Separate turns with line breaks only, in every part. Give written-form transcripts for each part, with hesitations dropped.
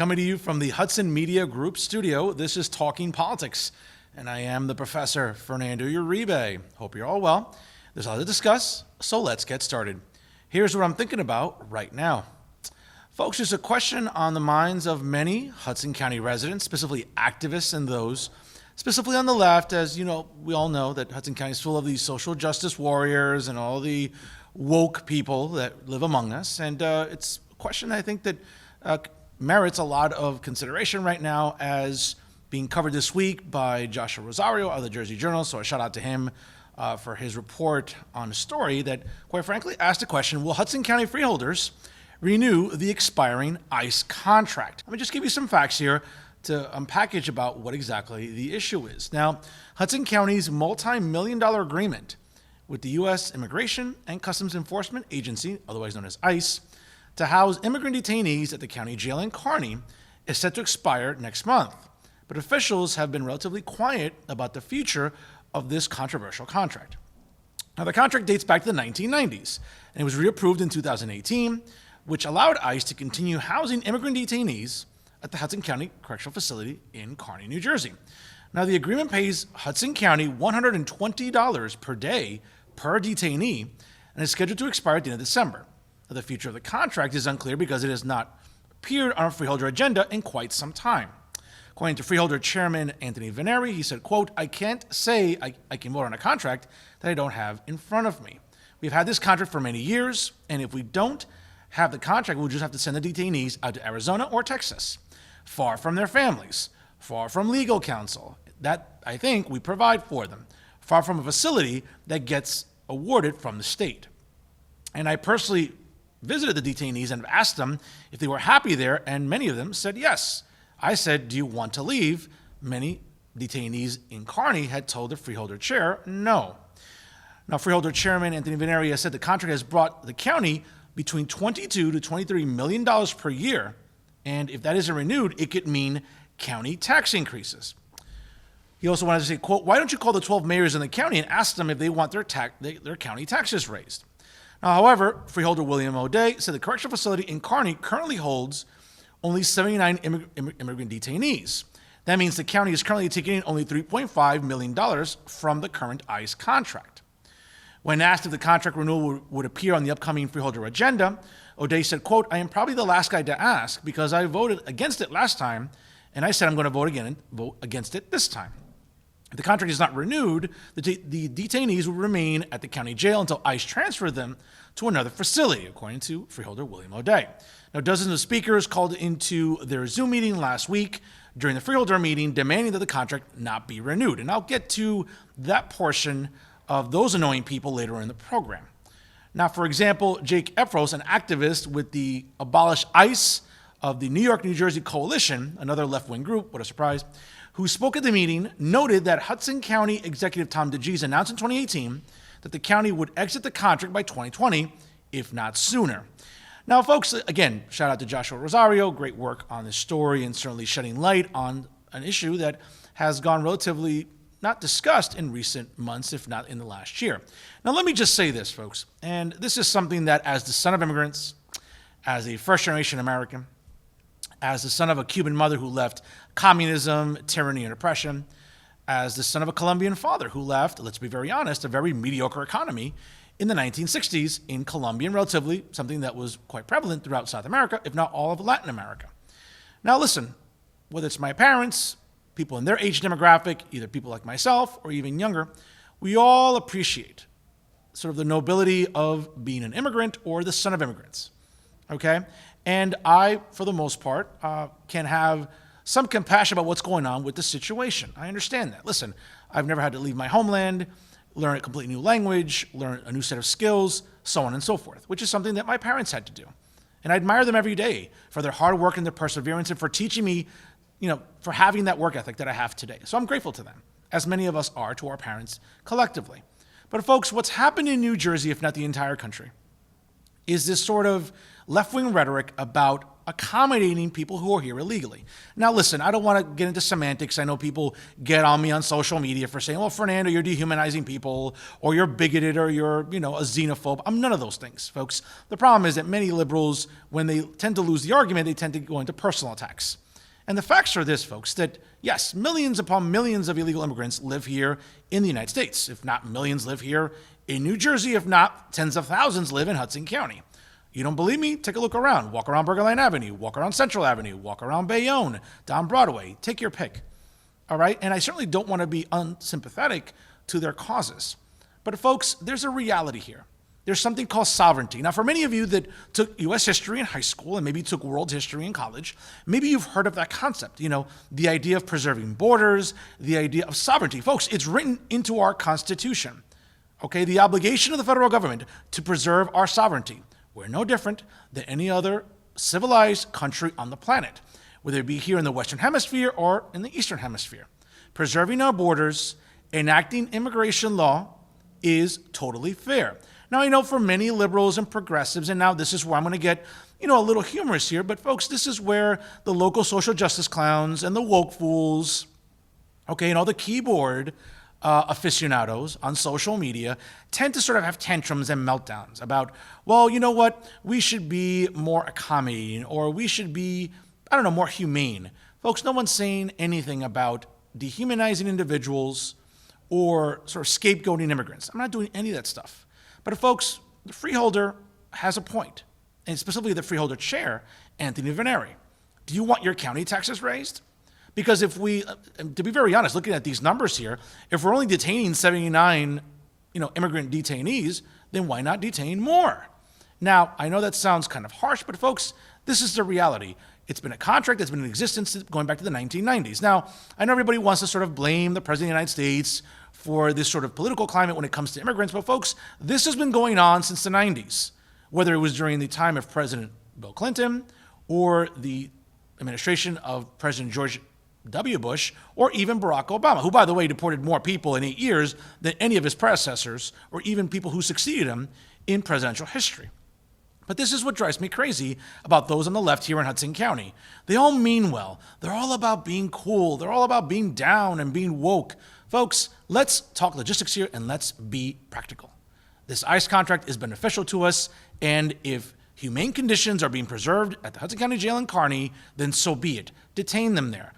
coming to you from the Hudson Media Group studio. This is Talking Politics, and I am the Professor Fernando Uribe. Hope you're all well. There's a lot to discuss, so let's get started. Here's what I'm thinking about right now. Folks, there's a question on the minds of many Hudson County residents, specifically activists and those specifically on the left. As you know, we all know that Hudson County is full of these social justice warriors and all the woke people that live among us. And it's a question I think that merits a lot of consideration right now, as being covered this week by Joshua Rosario of the Jersey Journal. So a shout out to him for his report on a story that, quite frankly, asked the question, will Hudson County freeholders renew the expiring ICE contract? Let me just give you some facts here to unpackage about what exactly the issue is. Now, Hudson County's multi-million-dollar agreement with the U.S. Immigration and Customs Enforcement Agency, otherwise known as ICE, to house immigrant detainees at the county jail in Kearney is set to expire next month. But officials have been relatively quiet about the future of this controversial contract. Now, the contract dates back to the 1990s, and it was reapproved in 2018, which allowed ICE to continue housing immigrant detainees at the Hudson County Correctional Facility in Kearney, New Jersey. Now, the agreement pays Hudson County $120 per day per detainee and is scheduled to expire at the end of December. Now, the future of the contract is unclear because it has not appeared on a freeholder agenda in quite some time. According to freeholder Chairman Anthony Veneri, he said, quote, "I can't say I can vote on a contract that I don't have in front of me. We've had this contract for many years, and if we don't have the contract, we'll just have to send the detainees out to Arizona or Texas, far from their families, far from legal counsel that I think we provide for them, far from a facility that gets awarded from the state. And I personally visited the detainees and asked them if they were happy there, and many of them said yes. I said, do you want to leave? Many detainees in Kearney had told the freeholder chair no. Now, freeholder chairman Anthony Veneri has said the contract has brought the county between $22 to $23 million per year, and if that isn't renewed, it could mean county tax increases. He also wanted to say, quote, "Why don't you call the 12 mayors in the county and ask them if they want their county taxes raised?" Now, however, freeholder William O'Day said the correctional facility in Kearney currently holds only 79 immigrant detainees. That means the county is currently taking in only $3.5 million from the current ICE contract. When asked if the contract renewal would appear on the upcoming freeholder agenda, O'Day said, quote, "I am probably the last guy to ask because I voted against it last time, and I said I'm going to vote against it this time. If the contract is not renewed, the detainees will remain at the county jail until ICE transfer them to another facility," according to freeholder William O'Day. Now, dozens of speakers called into their Zoom meeting last week during the freeholder meeting demanding that the contract not be renewed. And I'll get to that portion of those annoying people later in the program. Now, for example, Jake Epros, an activist with the Abolish ICE of the New York, New Jersey Coalition, another left-wing group, what a surprise, who spoke at the meeting, noted that Hudson County Executive Tom DeGise announced in 2018 that the county would exit the contract by 2020, if not sooner. Now, folks, again, shout out to Joshua Rosario, great work on this story and certainly shedding light on an issue that has gone relatively not discussed in recent months, if not in the last year. Now, let me just say this, folks, and this is something that as the son of immigrants, as a first-generation American, as the son of a Cuban mother who left communism, tyranny, and oppression, as the son of a Colombian father who left, let's be very honest, a very mediocre economy in the 1960s in Colombia, and relatively something that was quite prevalent throughout South America, if not all of Latin America. Now listen, whether it's my parents, people in their age demographic, either people like myself or even younger, we all appreciate sort of the nobility of being an immigrant or the son of immigrants, okay? And I, for the most part, can have some compassion about what's going on with the situation. I understand that. Listen, I've never had to leave my homeland, learn a completely new language, learn a new set of skills, so on and so forth, which is something that my parents had to do. And I admire them every day for their hard work and their perseverance and for teaching me, for having that work ethic that I have today. So I'm grateful to them, as many of us are to our parents collectively. But folks, what's happened in New Jersey, if not the entire country, is this sort of left-wing rhetoric about accommodating people who are here illegally. Now, listen, I don't want to get into semantics. I know people get on me on social media for saying, well, Fernando, you're dehumanizing people, or you're bigoted, or you're, a xenophobe. I'm none of those things, folks. The problem is that many liberals, when they tend to lose the argument, they tend to go into personal attacks. And the facts are this, folks, that yes, millions upon millions of illegal immigrants live here in the United States. If not millions live here in New Jersey, if not tens of thousands live in Hudson County. You don't believe me? Take a look around. Walk around Burger Line Avenue, walk around Central Avenue, walk around Bayonne, down Broadway. Take your pick. All right? And I certainly don't want to be unsympathetic to their causes. But folks, there's a reality here. There's something called sovereignty. Now, for many of you that took U.S. history in high school and maybe took world history in college, maybe you've heard of that concept, the idea of preserving borders, the idea of sovereignty. Folks, it's written into our Constitution, okay? The obligation of the federal government to preserve our sovereignty. We're no different than any other civilized country on the planet, whether it be here in the Western Hemisphere or in the Eastern Hemisphere. Preserving our borders, enacting immigration law is totally fair. Now, I know for many liberals and progressives, and now this is where I'm going to get, a little humorous here, but folks, this is where the local social justice clowns and the woke fools, okay, and all the keyboard aficionados on social media tend to sort of have tantrums and meltdowns about, well, you know what, we should be more accommodating, or we should be, more humane. Folks, no one's saying anything about dehumanizing individuals or sort of scapegoating immigrants. I'm not doing any of that stuff. But folks, the freeholder has a point, and specifically the freeholder chair, Anthony Veneri. Do you want your county taxes raised? Because if we, to be very honest, looking at these numbers here, if we're only detaining 79, immigrant detainees, then why not detain more? Now, I know that sounds kind of harsh, but folks, this is the reality. It's been a contract that's been in existence going back to the 1990s. Now, I know everybody wants to sort of blame the President of the United States for this sort of political climate when it comes to immigrants, but folks, this has been going on since the 90s, whether it was during the time of President Bill Clinton or the administration of President George W. Bush, or even Barack Obama, who, by the way, deported more people in 8 years than any of his predecessors, or even people who succeeded him in presidential history. But this is what drives me crazy about those on the left here in Hudson County. They all mean well. They're all about being cool. They're all about being down and being woke. Folks, let's talk logistics here and let's be practical. This ICE contract is beneficial to us, and if humane conditions are being preserved at the Hudson County Jail in Kearney, then so be it. Detain them there.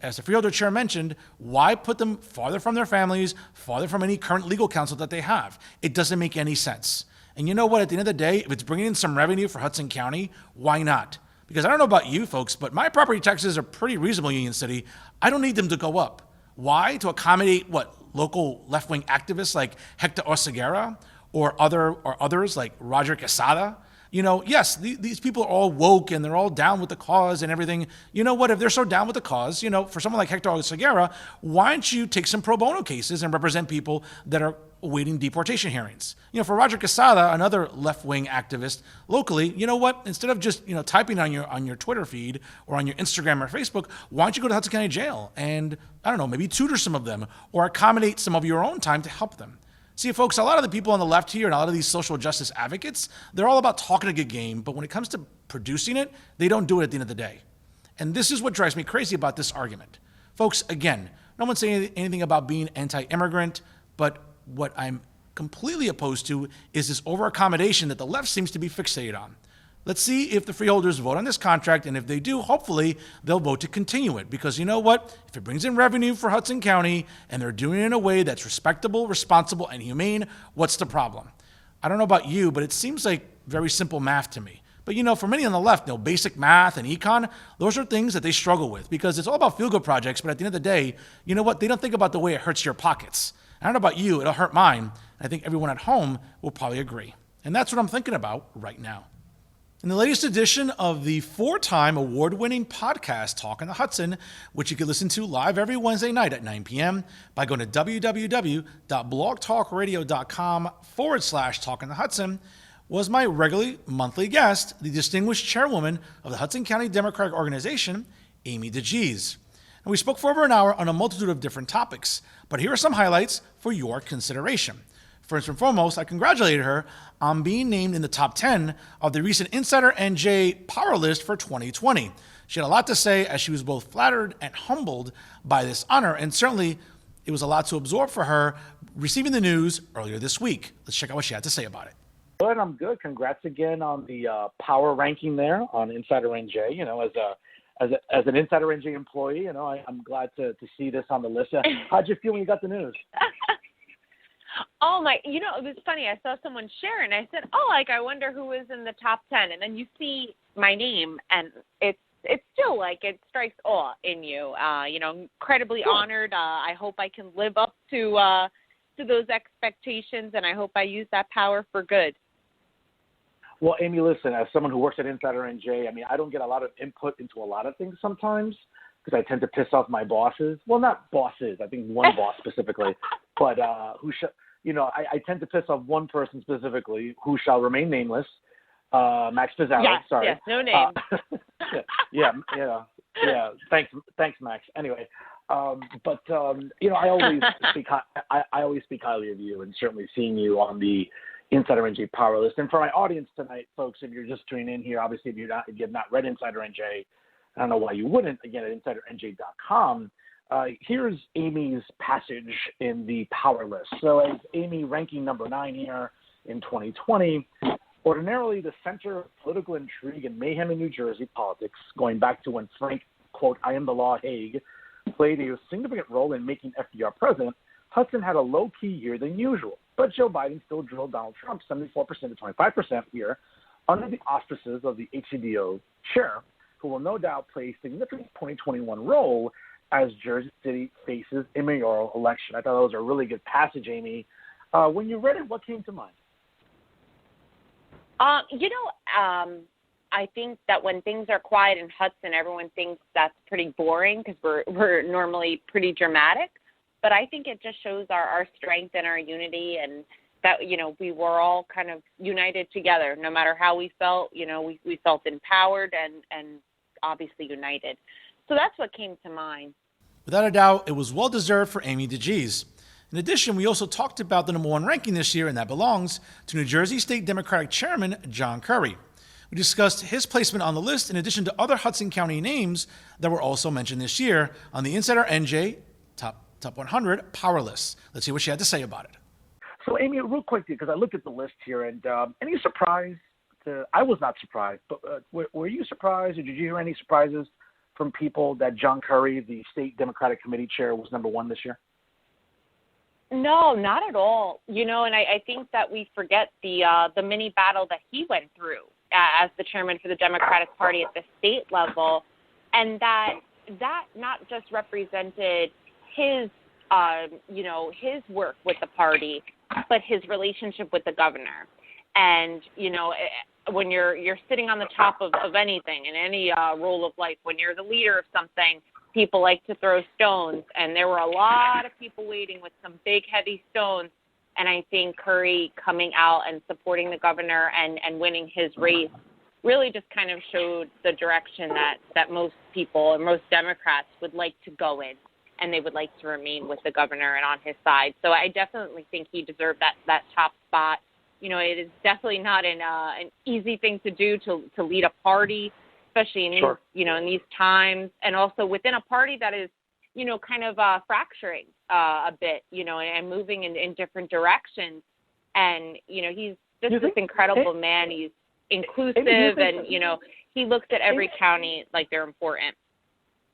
As the freeholder chair mentioned, why put them farther from their families, farther from any current legal counsel that they have? It doesn't make any sense. And you know what? At the end of the day, if it's bringing in some revenue for Hudson County, why not? Because I don't know about you folks, but my property taxes are pretty reasonable in Union City. I don't need them to go up. Why? To accommodate local left-wing activists like Hector Oseguera or others like Roger Quesada? Yes, these people are all woke and they're all down with the cause and everything. You know what? If they're so down with the cause, for someone like Hector Oseguera, why don't you take some pro bono cases and represent people that are awaiting deportation hearings? For Roger Quesada, another left-wing activist locally, you know what? Instead of just, typing on your Twitter feed or on your Instagram or Facebook, why don't you go to Hudson County Jail and, maybe tutor some of them or accommodate some of your own time to help them? See, folks, a lot of the people on the left here and a lot of these social justice advocates, they're all about talking a good game, but when it comes to producing it, they don't do it at the end of the day. And this is what drives me crazy about this argument. Folks, again, no one's saying anything about being anti-immigrant, but what I'm completely opposed to is this over-accommodation that the left seems to be fixated on. Let's see if the freeholders vote on this contract, and if they do, hopefully, they'll vote to continue it. Because you know what? If it brings in revenue for Hudson County, and they're doing it in a way that's respectable, responsible, and humane, what's the problem? I don't know about you, but it seems like very simple math to me. But for many on the left, basic math and econ, those are things that they struggle with, because it's all about feel-good projects, but at the end of the day, you know what? They don't think about the way it hurts your pockets. I don't know about you, it'll hurt mine. I think everyone at home will probably agree. And that's what I'm thinking about right now. In the latest edition of the 4-time award-winning podcast Talk on the Hudson, which you can listen to live every Wednesday night at 9 p.m. by going to www.blogtalkradio.com/Talk on the Hudson, was my regularly monthly guest, the distinguished chairwoman of the Hudson County Democratic Organization, Amy DeGise. And we spoke for over an hour on a multitude of different topics, but here are some highlights for your consideration. First and foremost, I congratulated her on being named in the top 10 of the recent Insider NJ Power List for 2020. She had a lot to say as she was both flattered and humbled by this honor, and certainly it was a lot to absorb for her receiving the news earlier this week. Let's check out what she had to say about it.
Good, I'm good. Congrats again on the power ranking there on Insider NJ. You know, as an Insider NJ employee, you know, I'm glad to see this on the list. How'd you feel when you got the news?
Oh my, you know, it was funny. I saw someone share and I said, oh, like, I wonder who is in the top 10. And then you see my name and it's still like it strikes awe in you. You know, incredibly honored. I hope I can live up to those expectations, and I hope I use that power for good.
Well, Amy, listen, as someone who works at Insider NJ, I mean, I don't get a lot of input into a lot of things sometimes because I tend to piss off my bosses. Well, not bosses. I think one boss specifically, but I tend to piss off one person specifically who shall remain nameless. Max Pizarro.
Yes,
sorry.
Yes, no name.
Yeah. Thanks, Max. Anyway, you know, I always speak highly of you, and certainly seeing you on the Insider NJ Power List. And for my audience tonight, folks, if you're just tuning in here, obviously if you have not read Insider NJ, I don't know why you wouldn't. Again, at InsiderNJ.com. Here's Amy's passage in the Power List. So as Amy ranking number 9 here in 2020. Ordinarily, the center of political intrigue and mayhem in New Jersey politics, going back to when Frank, quote, I am the law Hague, played a significant role in making FDR president, Hudson had a low-key year than usual. But Joe Biden still drilled Donald Trump 74% to 25% here under the auspices of the HCDO chair, who will no doubt play a significant 2021 role as Jersey City faces a mayoral election. I thought that was a really good passage, Amy. When you read it, what came to mind?
I think that when things are quiet in Hudson, everyone thinks that's pretty boring because we're normally pretty dramatic. But I think it just shows our strength and our unity, and that, you know, we were all kind of united together. No matter how we felt, you know, we felt empowered and obviously united. So that's what came to mind.
Without a doubt, it was well-deserved for Amy DeGise. In addition, we also talked about the number 1 ranking this year, and that belongs to New Jersey State Democratic Chairman John Curry. We discussed his placement on the list in addition to other Hudson County names that were also mentioned this year on the Insider NJ Top 100 Power List. Let's see what she had to say about it.
So, Amy, real quick, because I looked at the list here, and any surprise? I was not surprised, but were you surprised, or did you hear any surprises from people that John Curry, the State Democratic Committee chair, was number 1 this year?
No, not at all. You know, and I think that we forget the mini battle that he went through as the chairman for the Democratic Party at the state level, and that not just represented his, his work with the party, but his relationship with the governor. And, you know, when you're sitting on the top of anything in any role of life, when you're the leader of something, people like to throw stones, and there were a lot of people waiting with some big, heavy stones. And I think Curry coming out and supporting the governor and winning his race really just kind of showed the direction that most people and most Democrats would like to go in, and they would like to remain with the governor and on his side. So I definitely think he deserved that top spot. You know, it is definitely not an easy thing to do to lead a party, especially in
Sure.
in these times, and also within a party that is, you know, kind of fracturing a bit, you know, and moving in different directions. And, you know, he's just this incredible man. He's inclusive, and, you know, he looks at every county like they're important.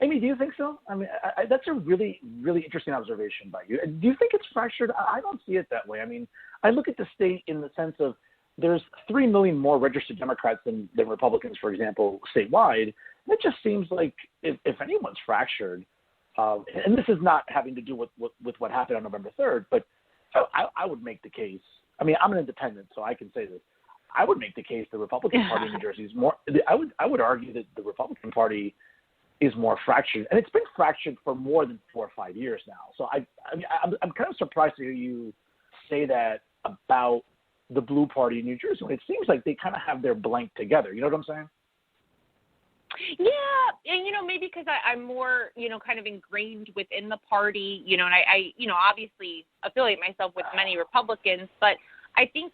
Amy, do you think so? I mean, that's a really, really interesting observation by you. Do you think it's fractured? I don't see it that way. I mean, I look at the state in the sense of there's 3 million more registered Democrats than Republicans, for example, statewide. It just seems like if anyone's fractured, and this is not having to do with what happened on November 3rd, but I would make the case. I mean, I'm an independent, so I can say this. I would make the case the Republican Party in New Jersey is more. I would argue that the Republican Party is more fractured, and it's been fractured for more than 4 or 5 years now. So I'm kind of surprised to hear you say that about the Blue Party in New Jersey. It seems like they kind of have their blank together. You know what I'm saying?
Yeah, and maybe because I'm more, kind of ingrained within the party, and I obviously affiliate myself with many Republicans, but I think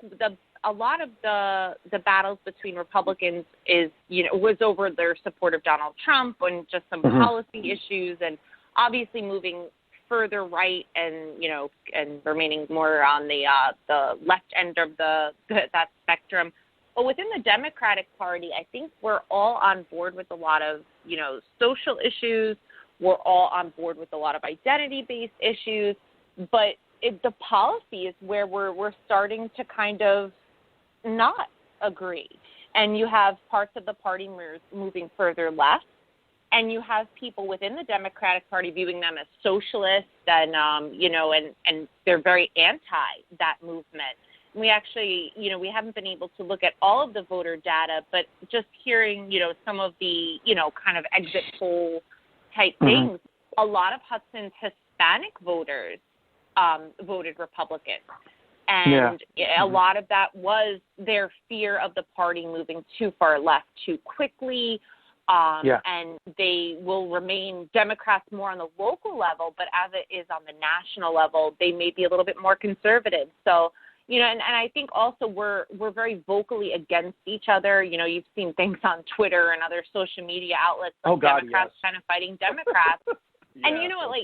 a lot of the battles between Republicans was over their support of Donald Trump and just some policy issues, and obviously moving further right and and remaining more on the left end of that spectrum. But within the Democratic Party, I think we're all on board with a lot of, social issues. We're all on board with a lot of identity-based issues. But the policy is where we're starting to kind of not agree. And you have parts of the party moving further left. And you have people within the Democratic Party viewing them as socialists and, and they're very anti that movement. We actually, we haven't been able to look at all of the voter data, but just hearing, some of the, kind of exit poll type things, a lot of Hudson's Hispanic voters voted Republican. And a lot of that was their fear of the party moving too far left too quickly. And they will remain Democrats more on the local level, but as it is on the national level, they may be a little bit more conservative. So, and I think also we're very vocally against each other. You've seen things on Twitter and other social media outlets like Democrats kind of fighting Democrats. And you know what,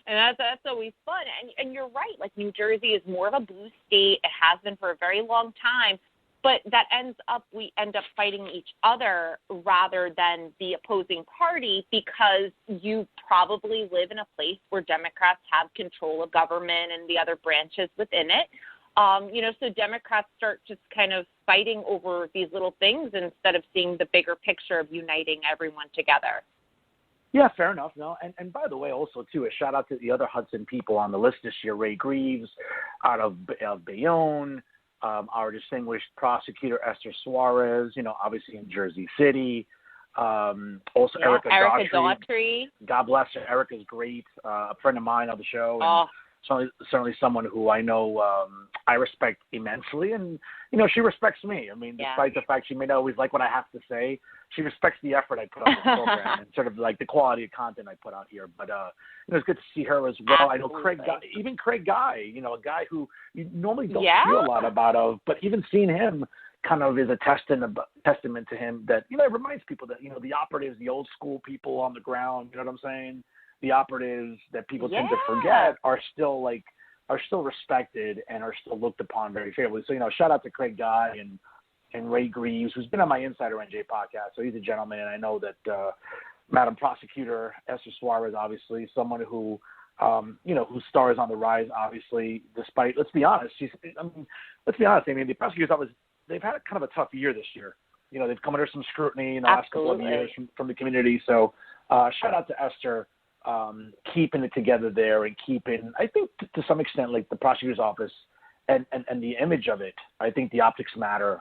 and that's always fun. And you're right, like New Jersey is more of a blue state. It has been for a very long time. But we end up fighting each other rather than the opposing party because you probably live in a place where Democrats have control of government and the other branches within it. So Democrats start just kind of fighting over these little things instead of seeing the bigger picture of uniting everyone together.
Yeah, fair enough. No, and by the way, also too, a shout out to the other Hudson people on the list this year: Ray Greaves out of Bayonne. Our distinguished prosecutor, Esther Suarez, obviously in Jersey City. Also, Erica Daughtry. God bless her. Erica's great. A friend of mine on the show. And certainly someone who I know I respect immensely. And, she respects me. I mean, despite the fact she may not always like what I have to say, she respects the effort I put on the program and sort of like the quality of content I put out here. But it's good to see her as well.
Absolutely.
I know Craig Guy, a guy who you normally don't hear a lot about but even seeing him kind of is a testament to him that, it reminds people that, the operatives, the old school people on the ground, you know what I'm saying? The operatives that people tend to forget are still respected and are still looked upon very favorably. So, shout out to Craig Guy and Ray Greaves, who's been on my Insider NJ podcast. So he's a gentleman, and I know that Madam Prosecutor Esther Suarez, obviously, someone who, who stars on the rise, obviously, despite, let's be honest, I mean, the prosecutor's office, they've had kind of a tough year this year. They've come under some scrutiny in the last couple of years from the community. So shout out to Esther, keeping it together there and keeping, I think to some extent, like the prosecutor's office and the image of it. I think the optics matter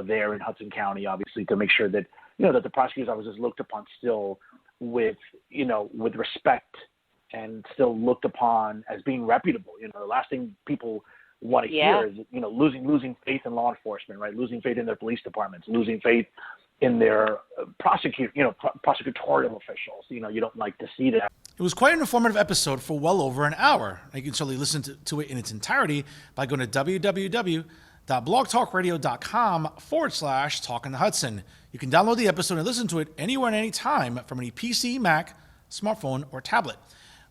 there in Hudson County, obviously, to make sure that, that the prosecutor's office is looked upon still with respect and still looked upon as being reputable. The last thing people want to hear is, losing faith in law enforcement, right? Losing faith in their police departments, losing faith in their prosecutorial officials. You don't like to see that.
It was quite an informative episode for well over an hour. You can certainly listen to it in its entirety by going to www.blogtalkradio.com/Talking to Hudson. You can download the episode and listen to it anywhere and anytime from any PC, Mac, smartphone, or tablet.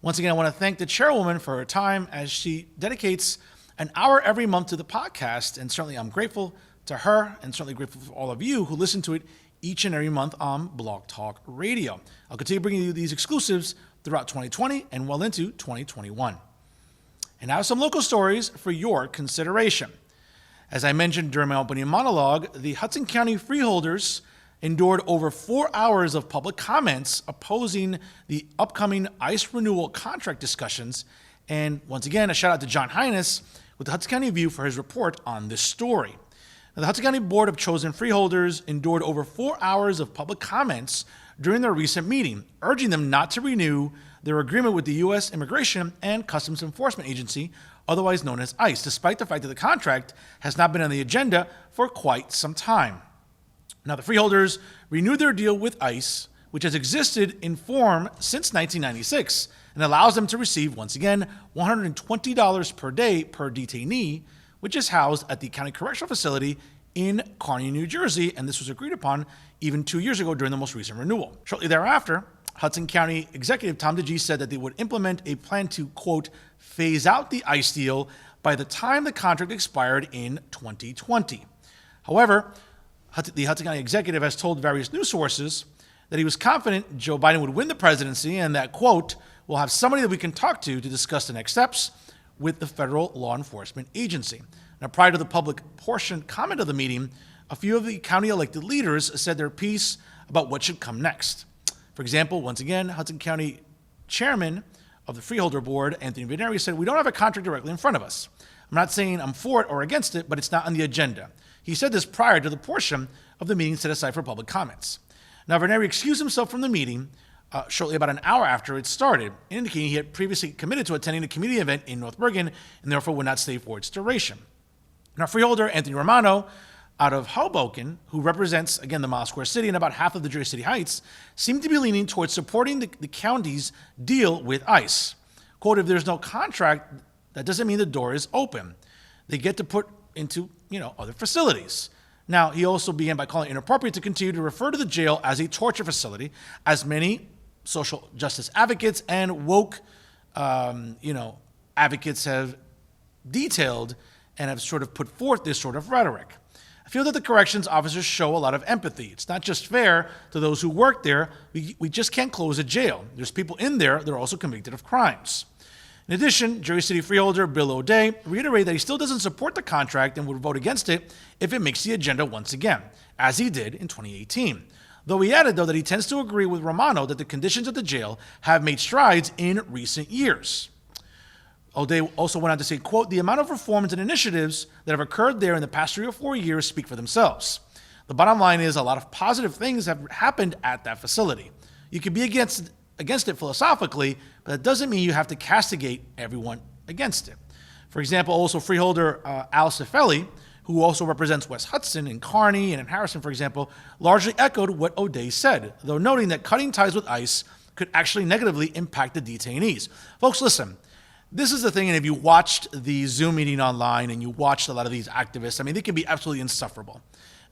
Once again, I want to thank the chairwoman for her time as she dedicates an hour every month to the podcast, and certainly I'm grateful to her and certainly grateful for all of you who listen to it each and every month on Blog Talk Radio. I'll continue bringing you these exclusives throughout 2020 and well into 2021. And now some local stories for your consideration. As I mentioned during my opening monologue, the Hudson County freeholders endured over 4 hours of public comments opposing the upcoming ICE renewal contract discussions. And once again, a shout out to John Hines with the Hudson County View for his report on this story. Now, the Hudson County Board of Chosen Freeholders endured over 4 hours of public comments during their recent meeting, urging them not to renew their agreement with the U.S. Immigration and Customs Enforcement Agency, otherwise known as ICE, despite the fact that the contract has not been on the agenda for quite some time. Now, the freeholders renewed their deal with ICE, which has existed in form since 1996 and allows them to receive, once again, $120 per day per detainee, which is housed at the county correctional facility in Kearney, New Jersey, and this was agreed upon even 2 years ago during the most recent renewal. Shortly thereafter, Hudson County Executive Tom DeGise said that they would implement a plan to, quote, phase out the ICE deal by the time the contract expired in 2020. However, the Hudson County Executive has told various news sources that he was confident Joe Biden would win the presidency and that, quote, we'll have somebody that we can talk to discuss the next steps with the federal law enforcement agency. Now, prior to the public portion comment of the meeting, a few of the county elected leaders said their piece about what should come next. For example, once again, Hudson County Chairman of the Freeholder Board, Anthony Veneri, said, we don't have a contract directly in front of us. I'm not saying I'm for it or against it, but it's not on the agenda. He said this prior to the portion of the meeting set aside for public comments. Now, Veneri excused himself from the meeting shortly about an hour after it started, indicating he had previously committed to attending a community event in North Bergen and therefore would not stay for its duration. Now, Freeholder Anthony Romano, out of Hoboken, who represents, again, the Mile Square City and about half of the Jersey City Heights, seemed to be leaning towards supporting the county's deal with ICE. Quote, if there's no contract, that doesn't mean the door is open. They get to put into, other facilities. Now, he also began by calling it inappropriate to continue to refer to the jail as a torture facility, as many social justice advocates and woke, advocates have detailed and have sort of put forth this sort of rhetoric. I feel that the corrections officers show a lot of empathy. It's not just fair to those who work there. We just can't close a jail. There's people in there that are also convicted of crimes. In addition, Jersey City Freeholder Bill O'Day reiterated that he still doesn't support the contract and would vote against it if it makes the agenda once again, as he did in 2018. Though he added, that he tends to agree with Romano that the conditions at the jail have made strides in recent years. O'Day also went on to say, quote, the amount of reforms and initiatives that have occurred there in the past 3 or 4 years speak for themselves. The bottom line is a lot of positive things have happened at that facility. You can be against it philosophically, but that doesn't mean you have to castigate everyone against it. For example, also Freeholder Al Cifelli, who also represents West Hudson and Kearney and in Harrison, for example, largely echoed what O'Day said, though noting that cutting ties with ICE could actually negatively impact the detainees. Folks, listen. This is the thing, and if you watched the Zoom meeting online and you watched a lot of these activists, they can be absolutely insufferable,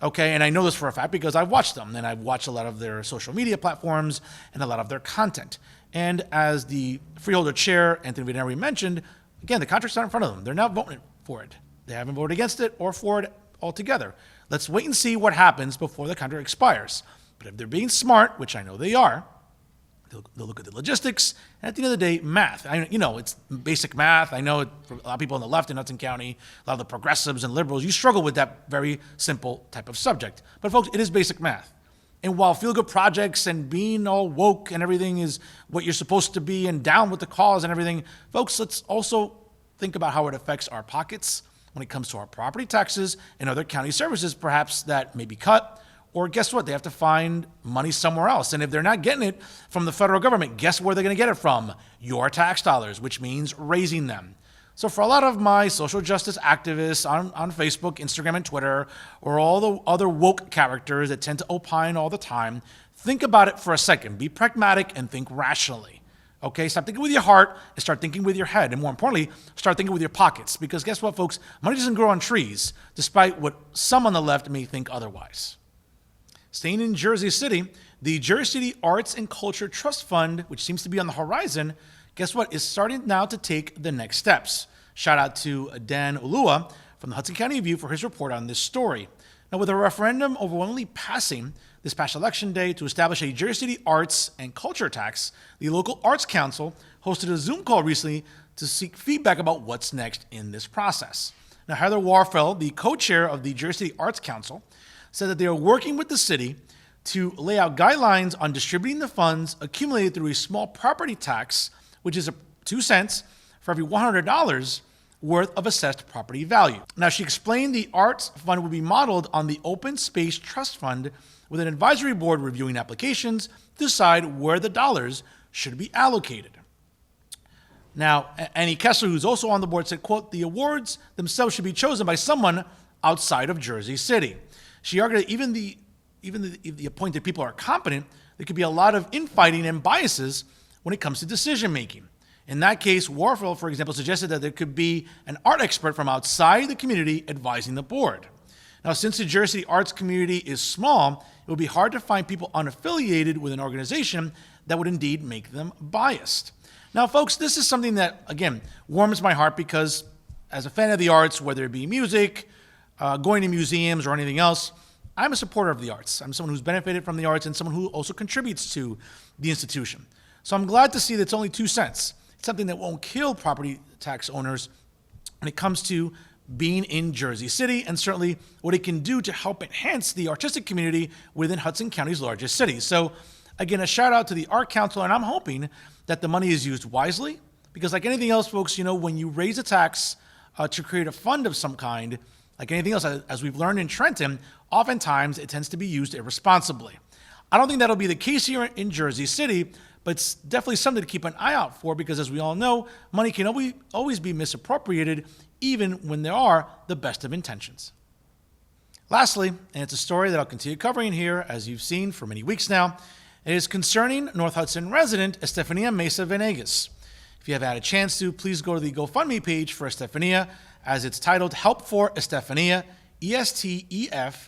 okay? And I know this for a fact because I've watched them, and I've watched a lot of their social media platforms and a lot of their content. And as the Freeholder Chair, Anthony Veneri, mentioned, again, the contract's not in front of them. They're not voting for it. They haven't voted against it or for it altogether. Let's wait and see what happens before the contract expires. But if they're being smart, which I know they are, they'll look at the logistics, and at the end of the day, math. It's basic math. I know for a lot of people on the left in Hudson County, a lot of the progressives and liberals, you struggle with that very simple type of subject. But folks, it is basic math. And while feel-good projects and being all woke and everything is what you're supposed to be and down with the cause and everything, folks, let's also think about how it affects our pockets when it comes to our property taxes and other county services, perhaps that may be cut. Or guess what? They have to find money somewhere else. And if they're not getting it from the federal government, guess where they're going to get it from? Your tax dollars, which means raising them. So for a lot of my social justice activists on Facebook, Instagram, and Twitter, or all the other woke characters that tend to opine all the time, think about it for a second. Be pragmatic and think rationally. Okay? Stop thinking with your heart and start thinking with your head. And more importantly, start thinking with your pockets. Because guess what, folks? Money doesn't grow on trees, despite what some on the left may think otherwise. Staying in Jersey City, the Jersey City Arts and Culture Trust Fund, which seems to be on the horizon, guess what, is starting now to take the next steps. Shout out to Dan Ulua from the Hudson County Review for his report on this story. Now, with a referendum overwhelmingly passing this past election day to establish a Jersey City Arts and Culture tax, the local Arts Council hosted a Zoom call recently to seek feedback about what's next in this process. Now, Heather Warfel, the co-chair of the Jersey City Arts Council, said that they are working with the city to lay out guidelines on distributing the funds accumulated through a small property tax, which is 2 cents for every $100 worth of assessed property value. Now, she explained the arts fund would be modeled on the Open Space Trust Fund, with an advisory board reviewing applications to decide where the dollars should be allocated. Now, Annie Kessler, who's also on the board, said, quote, the awards themselves should be chosen by someone outside of Jersey City. She argued that even if the appointed people are competent, there could be a lot of infighting and biases when it comes to decision making. In that case, Warfield, for example, suggested that there could be an art expert from outside the community advising the board. Now, since the Jersey City arts community is small, it would be hard to find people unaffiliated with an organization that would indeed make them biased. Now, folks, this is something that, again, warms my heart because as a fan of the arts, whether it be music, going to museums, or anything else, I'm a supporter of the arts. I'm someone who's benefited from the arts and someone who also contributes to the institution. So I'm glad to see that it's only 2 cents. It's something that won't kill property tax owners when it comes to being in Jersey City, and certainly what it can do to help enhance the artistic community within Hudson County's largest city. So again, a shout out to the Art Council, and I'm hoping that the money is used wisely, because like anything else, folks, when you raise a tax to create a fund of some kind, like anything else, as we've learned in Trenton, oftentimes it tends to be used irresponsibly. I don't think that'll be the case here in Jersey City, but it's definitely something to keep an eye out for, because as we all know, money can always be misappropriated, even when there are the best of intentions. Lastly, and it's a story that I'll continue covering here, as you've seen for many weeks now, it is concerning North Hudson resident Estefania Mesa Venegas. If you have had a chance to, please go to the GoFundMe page for Estefania, as it's titled Help for Estefania, Estefania.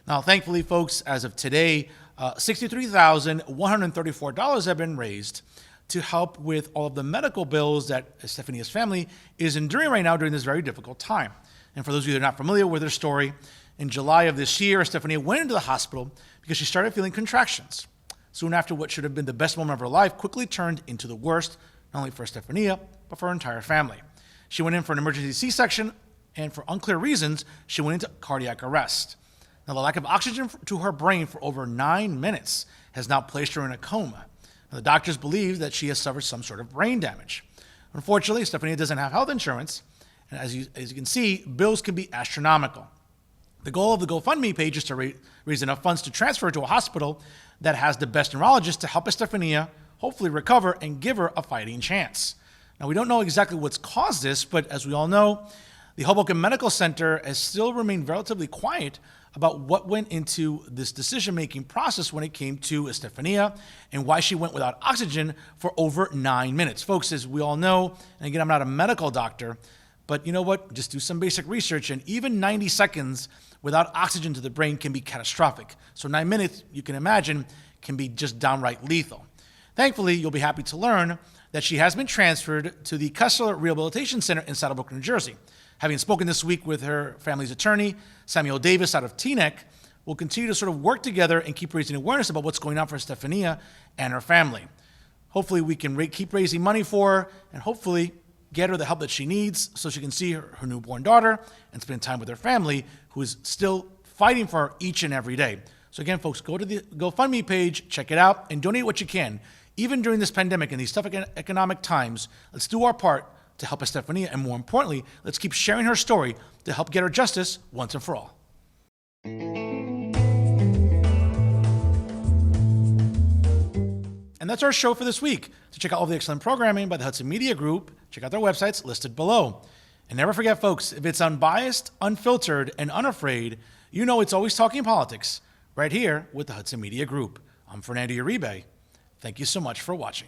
Now, thankfully, folks, as of today, $63,134 have been raised to help with all of the medical bills that Estefania's family is enduring right now during this very difficult time. And for those of you that are not familiar with her story, in July of this year, Estefania went into the hospital because she started feeling contractions. Soon after, what should have been the best moment of her life quickly turned into the worst, not only for Estefania, but for her entire family. She went in for an emergency C-section, and for unclear reasons, she went into cardiac arrest. Now, the lack of oxygen to her brain for over 9 minutes has now placed her in a coma. Now, the doctors believe that she has suffered some sort of brain damage. Unfortunately, Estefania doesn't have health insurance, and as you can see, bills can be astronomical. The goal of the GoFundMe page is to raise enough funds to transfer her to a hospital that has the best neurologist to help Estefania hopefully recover and give her a fighting chance. Now, we don't know exactly what's caused this, but as we all know, the Hoboken Medical Center has still remained relatively quiet about what went into this decision-making process when it came to Estefania and why she went without oxygen for over 9 minutes. Folks, as we all know, and again, I'm not a medical doctor, but you know what? Just do some basic research, and even 90 seconds without oxygen to the brain can be catastrophic. So 9 minutes, you can imagine, can be just downright lethal. Thankfully, you'll be happy to learn that she has been transferred to the Kessler Rehabilitation Center in Saddlebrook, New Jersey. Having spoken this week with her family's attorney, Samuel Davis out of Teaneck, we'll continue to sort of work together and keep raising awareness about what's going on for Estefania and her family. Hopefully we can keep raising money for her and hopefully get her the help that she needs so she can see her newborn daughter and spend time with her family, who is still fighting for her each and every day. So again, folks, go to the GoFundMe page, check it out, and donate what you can. Even during this pandemic and these tough economic times, let's do our part to help Estefania, and more importantly, let's keep sharing her story to help get her justice once and for all. And that's our show for this week. To check out all the excellent programming by the Hudson Media Group, check out their websites listed below. And never forget, folks, if it's unbiased, unfiltered, and unafraid, you know it's always talking politics right here with the Hudson Media Group. I'm Fernando Uribe. Thank you so much for watching.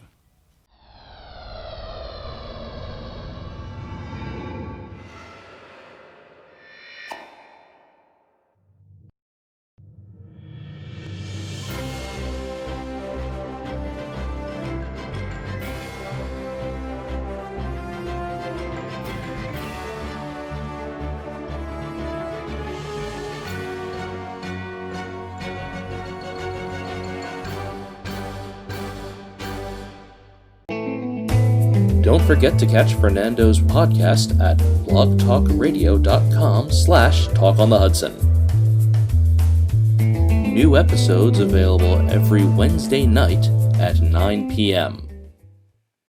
Don't forget to catch Fernando's podcast at blogtalkradio.com/talkonthehudson. New episodes available every Wednesday night at 9 p.m.